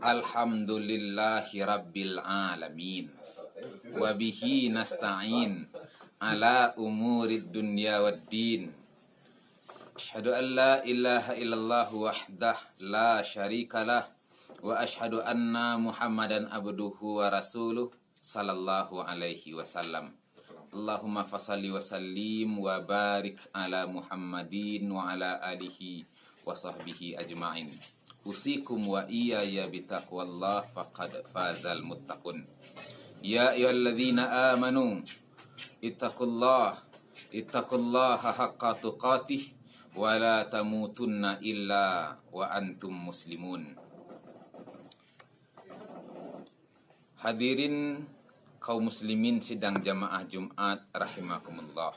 Alhamdulillahi Rabbil Alamin. Wabihi nasta'in ala umurid dunya waddin. Asyhadu an la ilaha illallah wahdah la syarikalah. Wa asyhadu anna Muhammadan abduhu wa rasuluh sallallahu alaihi wasallam. Allahumma fasalli wa sallim wa barik ala Muhammadin wa ala alihi wa sahbihi ajma'in. Usikum wa iyaya bitaqwallah faqad fazal muttaqun. Ya ayyuhalladzina amanu ittaqullaha haqqa tuqatih wa la tamutunna illa wa antum muslimun. Hadirin kaum muslimin sidang jamaah Jumat rahimakumullah.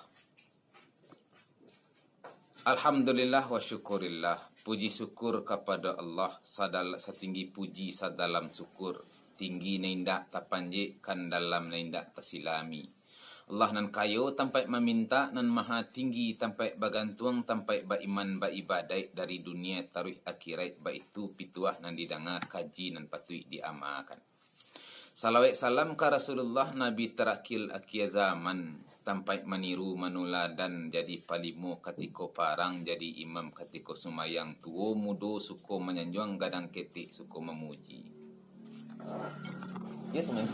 Alhamdulillah wa syukurillah. Puji syukur kepada Allah setinggi puji sadalam syukur. Tinggi naindak tapanje kan dalam naindak tasilami. Allah nan kayo tampai meminta nan maha tinggi tampai bagantuang tampai baiman baibadai dari dunia taruh akhirat ba itu pituah nan didanga kaji nan patui diamalkan. Salawat salam ka Rasulullah Nabi terakil akhir zaman tampai meniru manuladan jadi palimu katiko parang jadi imam katiko sumayang tuo mudo suko menyanjuang gadang ketik suko memuji. Ya teman.